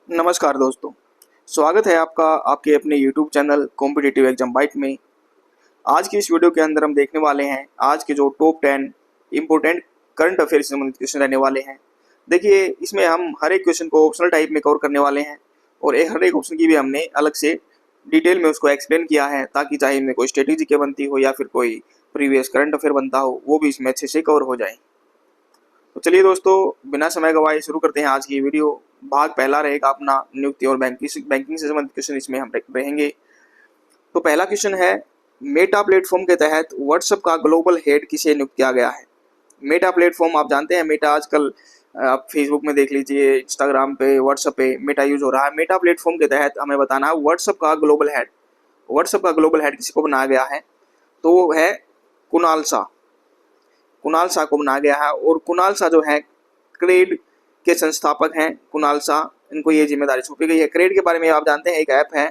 नमस्कार दोस्तों, स्वागत है आपका आपके अपने YouTube channel competitive exam byte में। आज की इस वीडियो के अंदर हम देखने वाले हैं आज के जो टॉप 10 इम्पोर्टेंट करंट अफेयर से संबंधित क्वेश्चन रहने वाले हैं। देखिए, इसमें हम हर एक क्वेश्चन को ऑप्शनल टाइप में कवर करने वाले हैं और हर एक ऑप्शन की भी हमने अलग से डिटेल में उसको एक्सप्लेन किया है, ताकि चाहे इनमें कोई स्ट्रेटेजी के बनती हो या फिर कोई प्रीवियस करंट अफेयर बनता हो, वो भी इसमें अच्छे से कवर हो जाए। तो चलिए दोस्तों, बिना समय गवाए शुरू करते हैं आज की वीडियो। भाग पहला रहेगा अपना नियुक्ति और बैंकिंग से संबंधित क्वेश्चन इसमें हम रहेंगे। तो पहला क्वेश्चन है, मेटा प्लेटफॉर्म के तहत व्हाट्सएप का ग्लोबल हेड किसे नियुक्त किया गया है। मेटा प्लेटफॉर्म आप जानते हैं, मेटा आजकल आप फेसबुक में देख लीजिए, इंस्टाग्राम पे, व्हाट्सएप पे मेटा यूज हो रहा है। मेटा प्लेटफॉर्म के तहत हमें बताना है व्हाट्सएप का ग्लोबल हेड किसी को बनाया गया है, तो वो है कुणाल शाह को बनाया गया है। और कुणाल शाह जो है क्रेड के संस्थापक हैं। कुणाल शाह, इनको ये जिम्मेदारी सौंपी गई है। क्रेड के बारे में आप जानते हैं, एक ऐप है,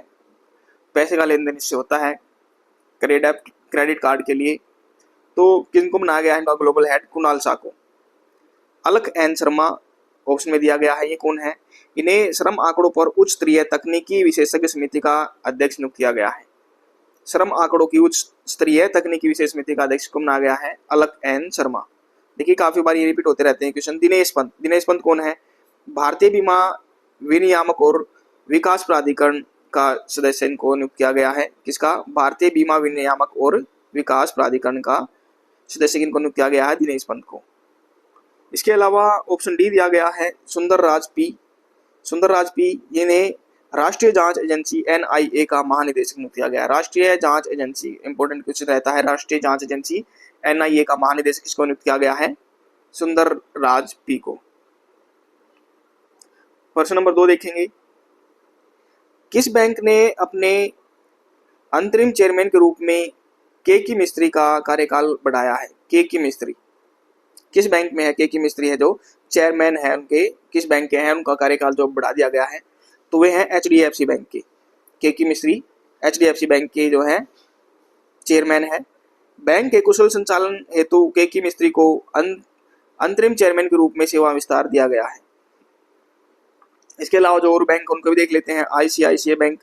पैसे का लेन देन इससे होता है। क्रेड ऐप क्रेडिट कार्ड के लिए। तो किनको बनाया गया है इनका ग्लोबल हेड? कुणाल शाह को। अलक एन शर्मा ऑप्शन में दिया गया है, ये कौन है? इन्हें श्रम आंकड़ों पर उच्च स्तरीय तकनीकी विशेषज्ञ समिति का अध्यक्ष नियुक्त किया गया है। श्रम आंकड़ों की उच्च स्तरीय तकनीकी विशेष समिति का अध्यक्ष को बनाया गया है अलक एन शर्मा। देखिए, काफी बार ये रिपीट होते रहते हैं क्वेश्चन। दिनेश पंत कौन है? भारतीय बीमा विनियामक और विकास प्राधिकरण का सदस्य इनको नियुक्त किया गया है। किसका? भारतीय बीमा विनियामक और विकास प्राधिकरण का सदस्य इनको नियुक्त किया गया है, दिनेश पंत को। इसके अलावा ऑप्शन डी दिया गया है सुंदर राज पी, इन्हें राष्ट्रीय जांच एजेंसी NIA का महानिदेशक नियुक्त किया गया है। राष्ट्रीय जांच एजेंसी, इंपोर्टेंट क्वेश्चन रहता है, राष्ट्रीय जांच एजेंसी NIA का महानिदेशक किसको नियुक्त किया गया है? सुंदर राज पी को। प्रश्न नंबर 2 देखेंगे, किस बैंक ने अपने अंतरिम चेयरमैन के रूप में के मिस्त्री का कार्यकाल बढ़ाया है? के मिस्त्री किस बैंक में है? के मिस्त्री है जो चेयरमैन है उनके, किस बैंक के हैं, उनका कार्यकाल जो बढ़ा दिया गया है, तो वे हैं HDFC बैंक के मिस्त्री HDFC बैंक के जो है चेयरमैन है। बैंक के कुशल संचालन हेतु के मिस्त्री को अंतरिम चेयरमैन के रूप में सेवा विस्तार दिया गया है। इसके अलावा जो और बैंक उनको भी देख लेते हैं, ICICI बैंक।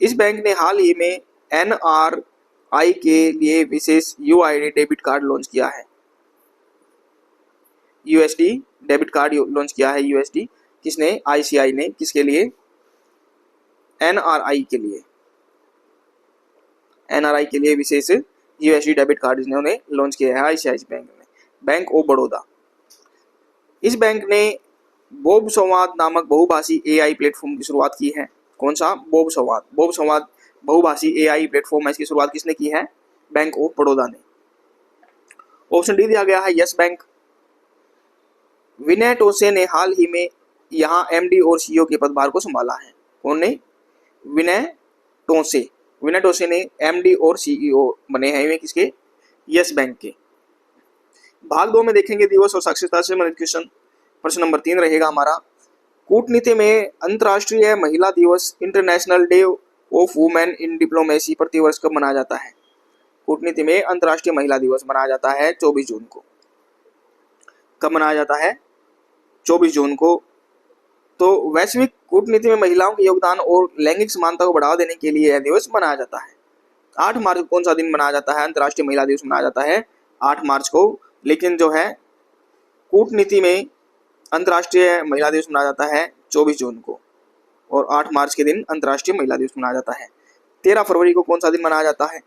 इस बैंक ने हाल ही में NRI के लिए विशेष UID डेबिट कार्ड लॉन्च किया है। USD डेबिट कार्ड लॉन्च किया है। USD किसने? ICI ने। किसके लिए? NRI के लिए। NRI के लिए विशेष USD डेबिट कार्ड इन्होंने लॉन्च किया है ICICI बैंक ने। Bank of Baroda. इस बैंक ने बोब संवाद नामक बहुभाषी AI प्लेटफॉर्म की शुरुआत की है। कौन सा? बोब संवाद बहुभाषी AI प्लेटफॉर्म है, इसकी शुरुआत किसने की है? बैंक ऑफ बड़ौदा ने। ऑप्शन डी दिया गया है यस बैंक। विनय टोसे ने हाल ही में यहाँ MD और CEO के पदभार को संभाला है। कौन ने? विनय टोसे ने MD और CEO बने हैं। वे किसके? यस बैंक के। भाग 2 में देखेंगे दिवस और साक्षरता से संबंधित क्वेश्चन। प्रश्न नंबर 3 रहेगा हमारा, कूटनीति में अंतर्राष्ट्रीय महिला दिवस international day of women in diplomacy प्रतिवर्ष कब मनाया जाता है? कूटनीति में अंतर्राष्ट्रीय महिला दिवस मनाया जाता है 24 जून को। कब मनाया जाता है? 24 जून को। तो वैश्विक कूटनीति में महिलाओं के योगदान और लैंगिक समानता को बढ़ावा देने के लिए यह दिवस मनाया जाता है। 8 मार्च को कौन सा दिन मनाया जाता है? अंतर्राष्ट्रीय महिला दिवस मनाया जाता है 8 मार्च को। लेकिन जो है कूटनीति में अंतर्राष्ट्रीय महिला दिवस मनाया जाता है 24 जून को, और 8 मार्च के दिन अंतर्राष्ट्रीय महिला दिवस मनाया जाता है। 13 फरवरी को कौन सा दिन मनाया जाता है?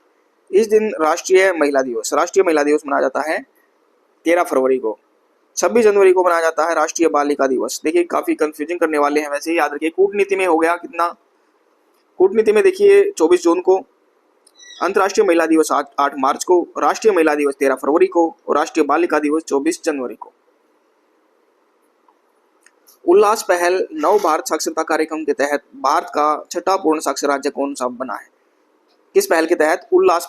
इस दिन राष्ट्रीय महिला दिवस मनाया जाता है 13 फरवरी को। 26 जनवरी को मनाया जाता है राष्ट्रीय बालिका दिवस। देखिए, काफी कंफ्यूजिंग करने वाले हैं, वैसे याद रखिए। कूटनीति में हो गया कितना? कूटनीति में देखिए 24 जून को, अंतर्राष्ट्रीय महिला दिवस 8 मार्च को, राष्ट्रीय महिला दिवस 13 फरवरी को और राष्ट्रीय बालिका दिवस 24 जनवरी को। उल्लास पहल नव भारत साक्षरता कार्यक्रम के तहत भारत का छठा पूर्ण साक्षर राज्य कौन सा बना है? किस पहल के तहत? उल्लास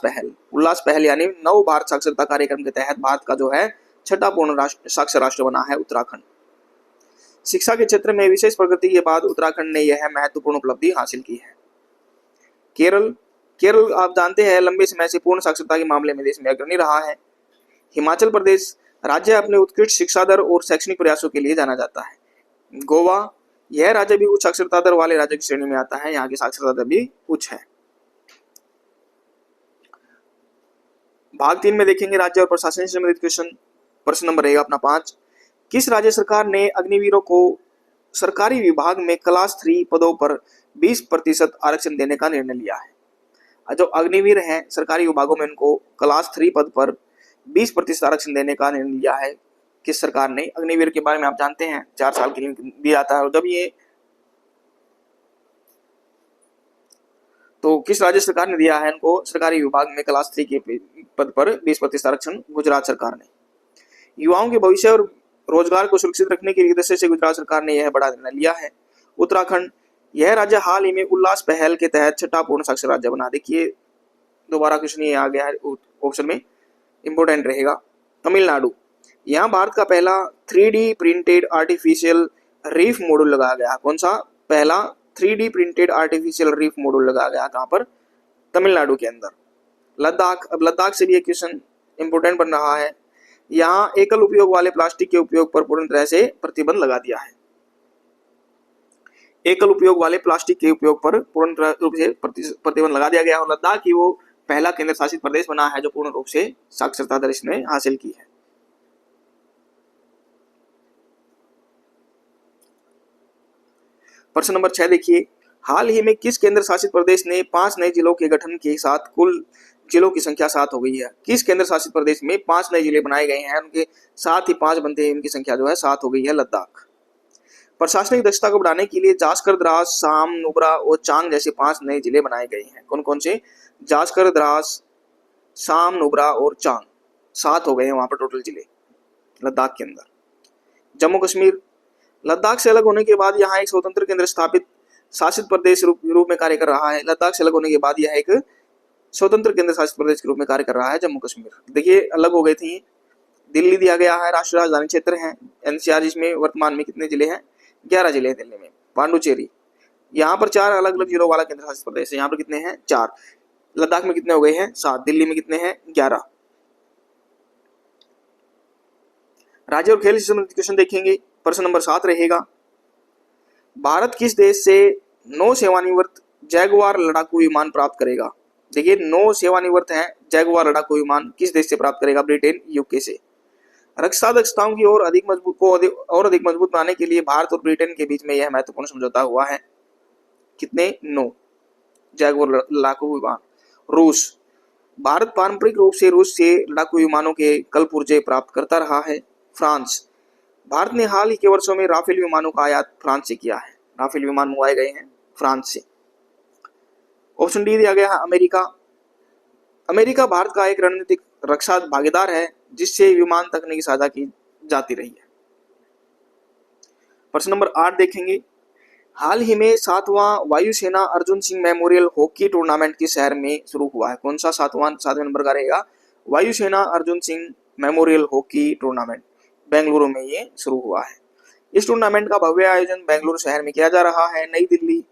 पहल यानी नव भारत साक्षरता कार्यक्रम के तहत भारत का जो है छठा पूर्ण साक्षर राष्ट्र बना है उत्तराखंड। शिक्षा के क्षेत्र में विशेष प्रगति के बाद उत्तराखंड ने यह महत्वपूर्ण उपलब्धि हासिल की है। केरल आप जानते हैं लंबे समय से पूर्ण साक्षरता के मामले में देश में अग्रणी रहा है। हिमाचल प्रदेश राज्य अपने उत्कृष्ट शिक्षा दर और शैक्षणिक प्रयासों के लिए जाना जाता है। गोवा यह राज्य भी उच्च साक्षरता दर वाले राज्य की श्रेणी में आता है, यहाँ की साक्षरता दर भी उच्च है। भाग 3 में देखेंगे राज्य और प्रशासन से संबंधित क्वेश्चन। प्रश्न नंबर रहेगा अपना 5, किस राज्य सरकार ने अग्निवीरों को सरकारी विभाग में क्लास 3 पदों पर 20% आरक्षण देने का निर्णय लिया है? जो अग्निवीर हैं सरकारी विभागों में उनको क्लास 3 पद पर 20% आरक्षण देने का निर्णय लिया है किस सरकार ने? अग्निवीर के बारे में आप जानते हैं 4 साल के लिए दिया जाता है, और जब ये तो किस राज्य सरकार ने दिया है इनको सरकारी विभाग में क्लास 3 के पद पर 20% आरक्षण? गुजरात सरकार ने। युवाओं के भविष्य और रोजगार को सुरक्षित रखने के उद्देश्य से गुजरात सरकार ने यह बड़ा निर्णय लिया है। उत्तराखंड, यह राज्य हाल ही में उल्लास पहल के तहत छठा पूर्ण साक्षर राज्य बना। देखिए दोबारा क्वेश्चन ये आ गया है ऑप्शन में, इंपोर्टेंट रहेगा। तमिलनाडु, यहाँ भारत का पहला 3D printed artificial reef module लगाया गया। कौन सा? पहला 3D printed artificial reef module लगाया गया, कहाँ पर? तमिलनाडु के अंदर। लद्दाख, अब लद्दाख से भी एक क्वेश्चन इंपोर्टेंट बन रहा है। यहाँ एकल उपयोग वाले प्लास्टिक के उपयोग पर पूर्ण तरह से प्रतिबंध लगा दिया है। एकल उपयोग वाले प्लास्टिक के उपयोग पर पूर्ण रूप से प्रतिबंध लगा दिया गया और लद्दाख ही वो पहला केंद्र शासित प्रदेश बना है जो पूर्ण रूप से साक्षरता दर इसने हासिल की है। प्रश्न नंबर 6 देखिए, हाल ही में किस केंद्र शासित प्रदेश ने 5 नए जिलों के गठन के साथ कुल जिलों की संख्या 7 हो गई है? किस केंद्र शासित प्रदेश में 5 नए जिले बनाए गए हैं, उनके साथ ही 5 बनते हैं, उनकी संख्या जो है 7 हो गई है? लद्दाख। प्रशासनिक दक्षता को बढ़ाने के लिए जास्कर, द्रास, साम, नुब्रा और चांग जैसे 5 नए जिले बनाए गए हैं। कौन कौन से? जास्कर, द्रास, साम, नुब्रा और चांग, 7 हो गए हैं वहां पर टोटल जिले लद्दाख के अंदर। जम्मू कश्मीर, लद्दाख से अलग होने के बाद यहाँ एक स्वतंत्र केंद्र स्थापित शासित प्रदेश रूप में कार्य कर रहा है। लद्दाख से अलग होने के बाद यह एक स्वतंत्र केंद्र शासित प्रदेश के रूप में कार्य कर रहा है जम्मू कश्मीर। देखिए अलग हो गई थी। दिल्ली दिया गया है, राष्ट्रीय राजधानी क्षेत्र है। एनसीआर जिसमें वर्तमान में कितने जिले हैं? 11 जिले हैं दिल्ली में। पांडुचेरी, यहाँ पर 4 अलग अलग जिलों वाला केंद्र शासित प्रदेश है। यहाँ पर कितने हैं? 4। लद्दाख में कितने हो गए हैं? 7। दिल्ली में कितने हैं? 11। राज्य और खेल से संबंधित क्वेश्चन देखेंगे। प्रश्न नंबर 7 रहेगा, भारत किस देश से नौ सेवानिवृत्त जैगुआर लड़ाकू विमान प्राप्त करेगा? देखिए 9 सेवानिवृत्त हैं जैगुआर लड़ाकू विमान, किस देश से प्राप्त करेगा? ब्रिटेन, यूके से। रक्षा दक्षताओं की और अधिक मजबूत बनाने के लिए भारत और ब्रिटेन के बीच में यह महत्वपूर्ण समझौता हुआ है। कितने? 9 जैगुआर लड़ाकू विमान। रूस, भारत पारंपरिक रूप से रूस से लड़ाकू विमानों के कल पुर्जे प्राप्त करता रहा है। फ्रांस, भारत ने हाल ही के वर्षों में राफेल विमानों का आयात फ्रांस से किया है। राफेल विमान मंगवाए गए हैं फ्रांस से। ऑप्शन डी दिया गया है अमेरिका। अमेरिका भारत का एक रणनीतिक रक्षा भागीदार है जिससे विमान तकनीकी साझा की जाती रही है। प्रश्न नंबर 8 देखेंगे, हाल ही में 7वां वायुसेना Arjun Singh memorial hockey tournament किस शहर में शुरू हुआ है? कौन सा 7वें नंबर का रहेगा? वायुसेना Arjun Singh memorial hockey tournament Bengaluru में ये शुरू हुआ है। इस टूर्नामेंट का भव्य आयोजन बेंगलुरु शहर में किया जा रहा है। नई दिल्ली,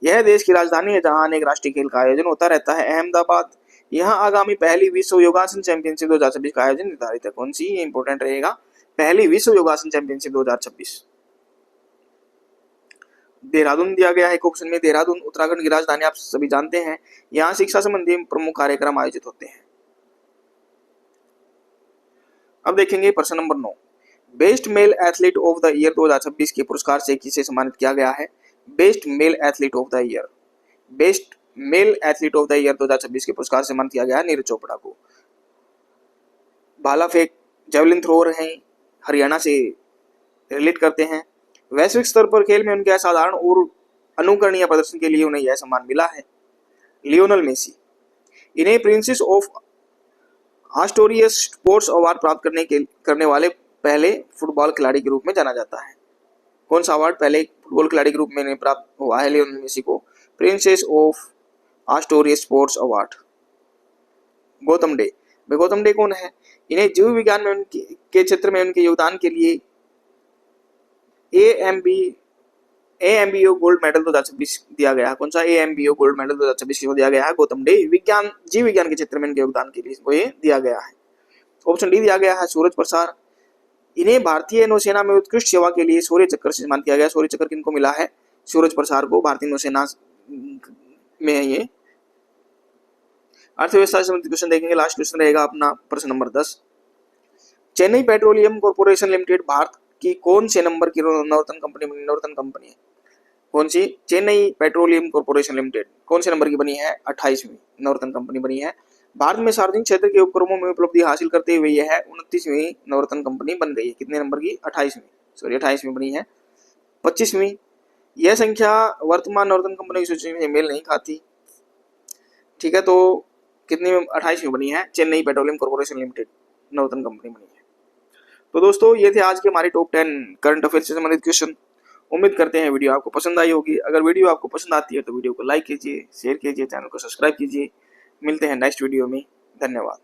यह देश की राजधानी है जहां अनेक राष्ट्रीय खेल का आयोजन होता रहता है। अहमदाबाद, यहाँ आगामी पहली विश्व योगासन चैंपियनशिप 2026 का आयोजन निर्धारित है। कौन सी? ये इंपोर्टेंट रहेगा, पहली विश्व योगासन चैंपियनशिप 2026। देहरादून दिया गया है एक ऑप्शन में। देहरादून उत्तराखंड की राजधानी आप सभी जानते हैं। यहाँ शिक्षा संबंधी प्रमुख कार्यक्रम आयोजित होते हैं। अब देखेंगे प्रश्न number 9, best male athlete of the year 2026 के पुरस्कार से किसे सम्मानित किया गया है? Best male athlete of the year, best male athlete of the year 2026 के पुरस्कार से सम्मानित किया गया नीरज चोपड़ा को। भाला फेंक, जेवलिन थ्रोअर हैं, हरियाणा से रिलेट करते हैं। वैश्विक स्तर पर खेल में उनके असाधारण और अनुकरणीय प्रदर्शन के लिए उन्हें यह सम्मान मिला है। लियोनल मेसी, इन्हें princess of Asturias sports award प्राप्त करने वाले पहले फुटबॉल खिलाड़ी के रूप में जाना जाता है। कौन सा अवार्ड पहले फुटबॉल खिलाड़ी के रूप में प्राप्त हुआ है लियोनल मेसी को? Princess of Asturias sports award. Gautam Dey, Gautam Dey कौन है? इन्हें जीव विज्ञान में के क्षेत्र में उनके योगदान के लिए AMBO गोल्ड मेडल 2026 दिया गया है। कौन सा? AMBO गोल्ड मेडल 2026 को दिया गया है गौतम डे, जीव विज्ञान के क्षेत्र में इनके योगदान के लिए इसको ये दिया गया है। ऑप्शन डी दिया गया है सूरज प्रसाद, इन्हें भारतीय नौसेना में उत्कृष्ट सेवा के लिए शौर्य चक्र से सम्मानित किया गया। शौर्य चक्र किनको मिला है? सूरज प्रसाद को, भारतीय नौसेना में है ये। अर्थव्यवस्था से संबंधित क्वेश्चन देखेंगे। लास्ट क्वेश्चन रहेगा अपना प्रश्न number 10। Chennai petroleum corporation limited Bharat की कौन से नंबर की नॉर्थन कंपनी है? कौन सी? चेन्नई पेट्रोलियम कॉर्पोरेशन लिमिटेड कौन से नंबर की बनी है? 28वीं नॉर्थन कंपनी बनी है। भारत में सार्वजनिक क्षेत्र के उपक्रमों में उपलब्धि हासिल करते हुए यह 29वीं नॉर्थन कंपनी बन गई है। कितने नंबर की? 28वीं बनी है। 25वीं। यह संख्या वर्तमान नॉर्थन कंपनी की सूची में मेल नहीं खाती। ठीक है, तो कितनी में? 28वीं बनी है। Chennai petroleum corporation limited northern company बनी है। तो दोस्तों ये थे आज के हमारे टॉप 10 करंट अफेयर से संबंधित क्वेश्चन। उम्मीद करते हैं वीडियो आपको पसंद आई होगी। अगर वीडियो आपको पसंद आती है तो वीडियो को लाइक कीजिए, शेयर कीजिए, चैनल को सब्सक्राइब कीजिए। मिलते हैं नेक्स्ट वीडियो में। धन्यवाद।